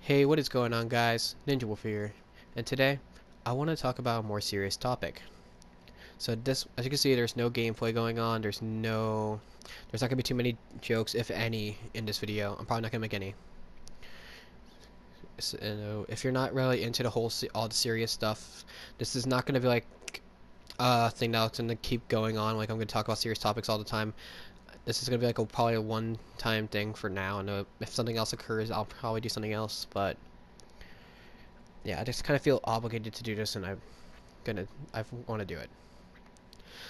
Hey, what is going on, guys? Ninja Wolf here, and today I want to talk about a more serious topic. So this, as you can see, there's no gameplay going on. There's not gonna be too many jokes, if any, in this video. I'm probably not gonna make any. So, if you're not really into all the serious stuff, this is not gonna be like a thing that's gonna keep going on. Like I'm gonna talk about serious topics all the time. This is gonna be like probably a one-time thing for now, and if something else occurs, I'll probably do something else. But yeah, I just kind of feel obligated to do this, and I want to do it.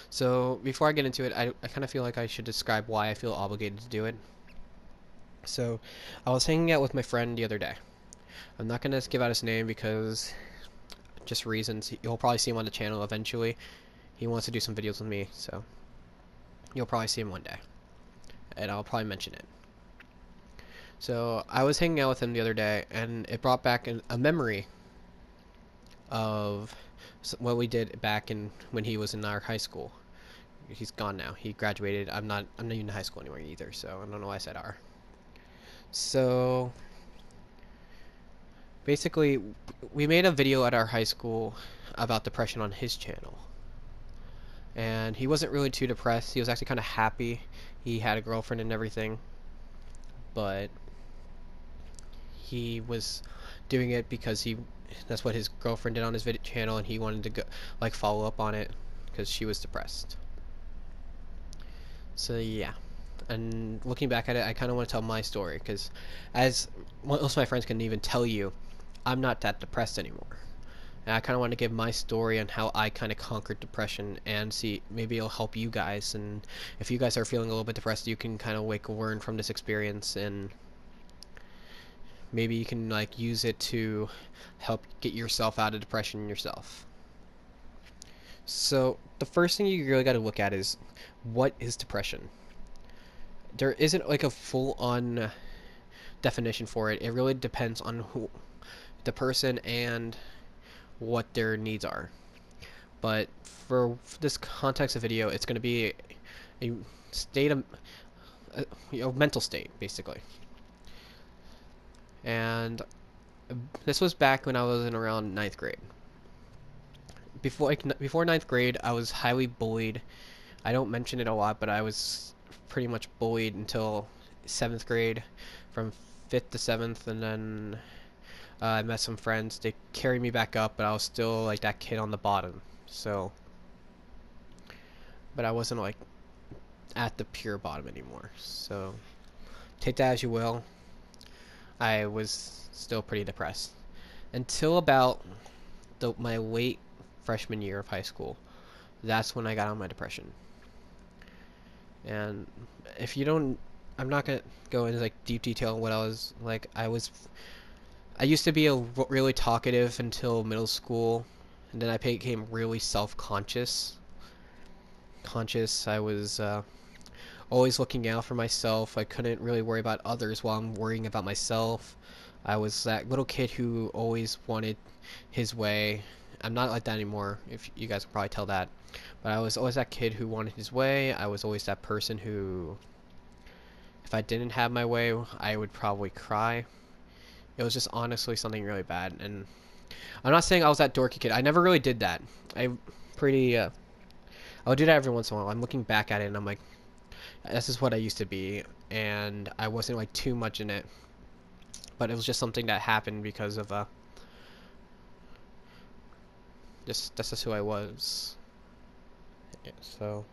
So before I get into it, I kind of feel like I should describe why I feel obligated to do it. So I was hanging out with my friend the other day. I'm not gonna give out his name because just reasons. You'll probably see him on the channel eventually. He wants to do some videos with me, so you'll probably see him one day, and I'll probably mention it. So I was hanging out with him the other day, and it brought back a memory of what we did back in when he was in our high school. He's gone now. He graduated. I'm not even in high school anymore either, so I don't know why I said R. So basically, we made a video at our high school about depression on his channel. And he wasn't really too depressed. He was actually kind of happy. He had a girlfriend and everything. But he was doing it because that's what his girlfriend did on his video channel, and he wanted to go like follow up on it because she was depressed. So yeah, and looking back at it, I kind of want to tell my story because, as most of my friends can even tell you, I'm not that depressed anymore. And I kind of want to give my story on how I kind of conquered depression, and see maybe it'll help you guys. And if you guys are feeling a little bit depressed, you can kind of like learn from this experience, and maybe you can like use it to help get yourself out of depression yourself. So the first thing you really got to look at is, what is depression? There isn't like a full-on definition for it. It really depends on the person and what their needs are. But for this context of video, it's going to be a state of mental state basically. And this was back when I was in around ninth grade. Before ninth grade, I was highly bullied. I don't mention it a lot, but I was pretty much bullied until seventh grade, from fifth to seventh, and then I met some friends. They carried me back up, but I was still like that kid on the bottom. So, but I wasn't like at the pure bottom anymore. So, take that as you will. I was still pretty depressed until about my late freshman year of high school. That's when I got on my depression. And if you don't, I'm not gonna go into like deep detail on what I was like. I used to be a really talkative until middle school, and then I became really self-conscious. I was always looking out for myself. I couldn't really worry about others while I'm worrying about myself. I was that little kid who always wanted his way. I'm not like that anymore, if you guys can probably tell that. But I was always that kid who wanted his way. I was always that person who, if I didn't have my way, I would probably cry. It was just honestly something really bad. And I'm not saying I was that dorky kid. I never really did that. I pretty, I would do that every once in a while. I'm looking back at it and I'm like, this is what I used to be. And I wasn't like too much in it. But it was just something that happened because of, that's just who I was. Yeah, so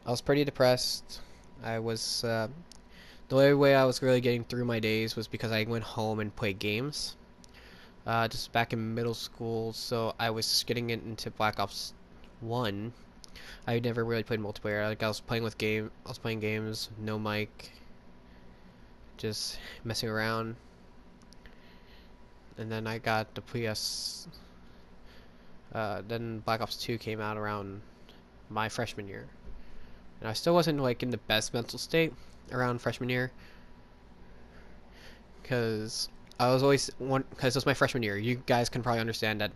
I was pretty depressed. I was the only way I was really getting through my days was because I went home and played games. Just back in middle school, so I was just getting into Black Ops 1. I never really played multiplayer. Like I was playing games, no mic, just messing around. And then I got the PS. Then Black Ops 2 came out around my freshman year, and I still wasn't like in the best mental state around freshman year, because I was always because it was my freshman year. You guys can probably understand that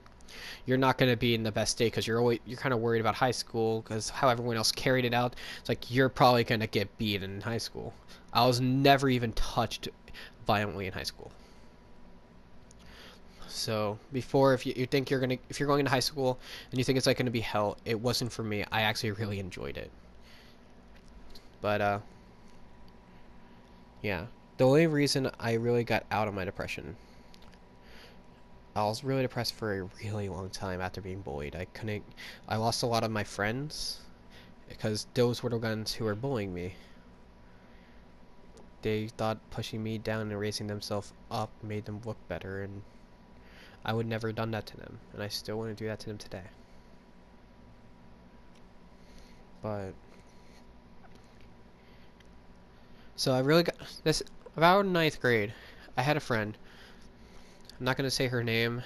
you're not going to be in the best state because you're kind of worried about high school, because how everyone else carried it out. It's like you're probably going to get beat in high school. I was never even touched violently in high school. So before, if you think if you're going into high school and you think it's like gonna be hell, it wasn't for me. I actually really enjoyed it. But yeah. The only reason I really got out of my depression, I was really depressed for a really long time after being bullied. I lost a lot of my friends because those were the ones who were bullying me. They thought pushing me down and raising themselves up made them look better, and I would never have done that to them, and I still want to do that to them today. But so I really got this about ninth grade. I had a friend. I'm not gonna say her name.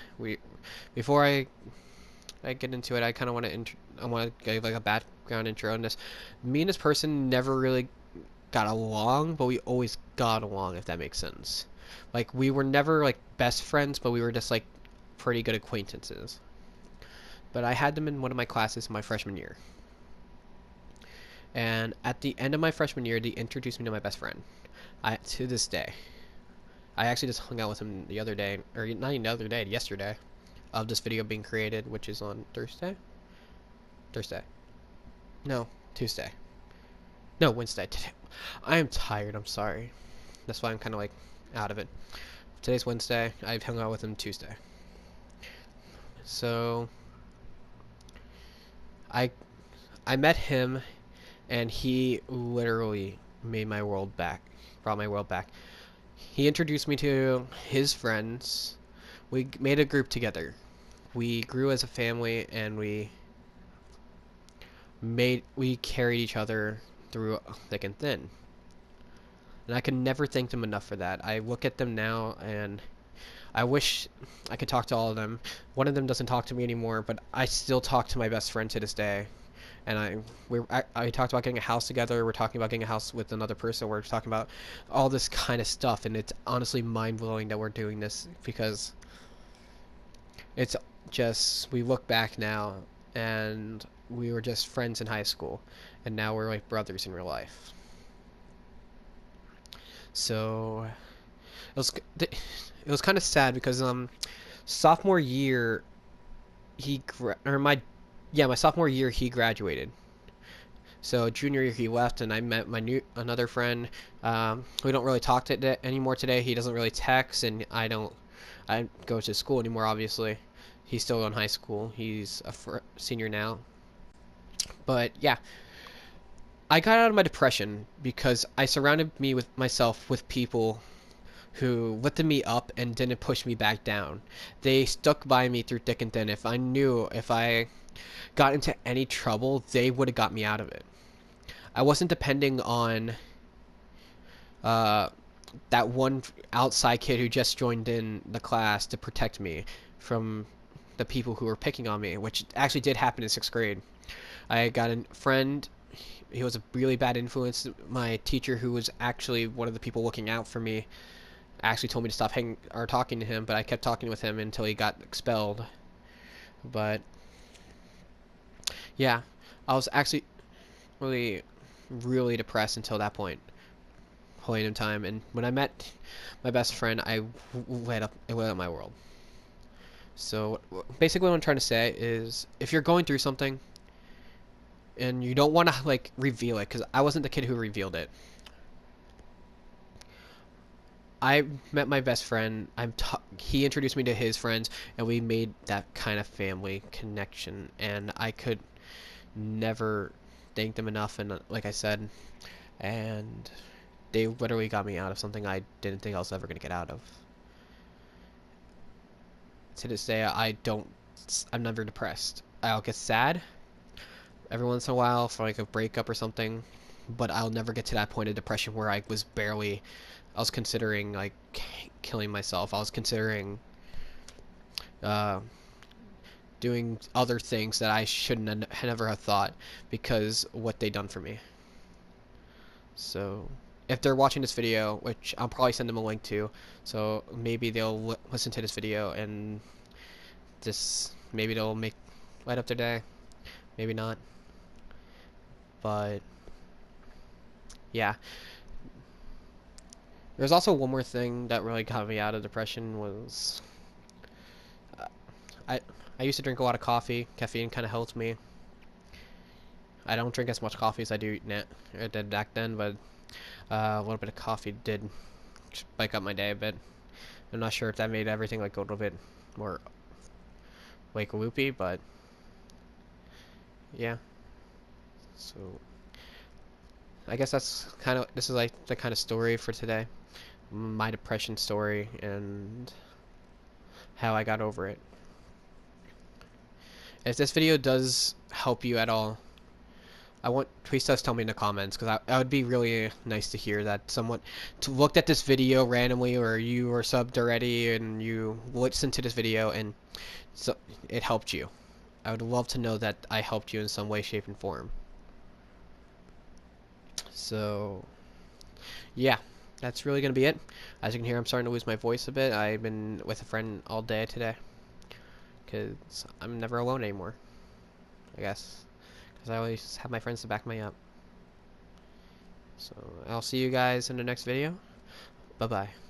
Before I get into it, I kind of want to I want to give like a background intro on this. Me and this person never really got along, but we always got along, if that makes sense. Like we were never like best friends, but we were just like pretty good acquaintances. But I had them in one of my classes my freshman year. And at the end of my freshman year, they introduced me to my best friend. To this day, I actually just hung out with him the other day, or not even the other day, yesterday, of this video being created, which is on Thursday. Thursday. No, Tuesday. No, Wednesday. Today. I am tired. I'm sorry. That's why I'm kind of like out of it. Today's Wednesday. I've hung out with him Tuesday. So I I met him, and he literally made my world back. Brought my world back. He introduced me to his friends. We made a group together. We grew as a family, and we carried each other through thick and thin. And I can never thank them enough for that. I look at them now, and I wish I could talk to all of them. One of them doesn't talk to me anymore, but I still talk to my best friend to this day. And I talked about getting a house together. We're talking about getting a house with another person. We're talking about all this kind of stuff, and it's honestly mind-blowing that we're doing this, because it's just, we look back now, and we were just friends in high school, and now we're like brothers in real life. So it was kind of sad because sophomore year my sophomore year he graduated. So junior year he left, and I met another friend. We don't really talk anymore today. He doesn't really text, and I go to school anymore. Obviously, he's still in high school. He's a senior now. But yeah, I got out of my depression because I surrounded myself with people who lifted me up and didn't push me back down. They stuck by me through thick and thin. If I got into any trouble, they would have got me out of it. I wasn't depending on uh, that one outside kid who just joined in the class to protect me from the people who were picking on me, which actually did happen in 6th grade. I got a friend. He was a really bad influence. My teacher, who was actually one of the people looking out for me, actually told me to stop hanging or talking to him, but I kept talking with him until he got expelled. But yeah, I was actually really, really depressed until that point in time. And when I met my best friend, it lit up my world. So basically what I'm trying to say is, if you're going through something and you don't want to like reveal it, because I wasn't the kid who revealed it. I met my best friend. He introduced me to his friends, and we made that kind of family connection. And I could never thank them enough. And like I said, and they literally got me out of something I didn't think I was ever gonna get out of. To this day, I'm never depressed. I'll get sad every once in a while for like a breakup or something, but I'll never get to that point of depression where I was considering like killing myself. I was considering doing other things that I shouldn't never have thought, because what they done for me. So if they're watching this video, which I'll probably send them a link to, so maybe they'll listen to this video, and maybe they'll light up their day, maybe not. But yeah, there's also one more thing that really got me out of depression. Was I used to drink a lot of coffee. Caffeine kind of helped me. I don't drink as much coffee as I do now, or did back then, but a little bit of coffee did spike up my day a bit. I'm not sure if that made everything like a little bit more like loopy, but yeah. So I guess this is like the kind of story for today. My depression story and how I got over it. If this video does help you at all, please just tell me in the comments, because I would be really nice to hear that someone looked at this video randomly, or you were subbed already and you listened to this video and so it helped you. I would love to know that I helped you in some way, shape, and form. So yeah, that's really gonna be it. As you can hear, I'm starting to lose my voice a bit. I've been with a friend all day today because I'm never alone anymore, I guess, because I always have my friends to back me up. So I'll see you guys in the next video. Bye bye.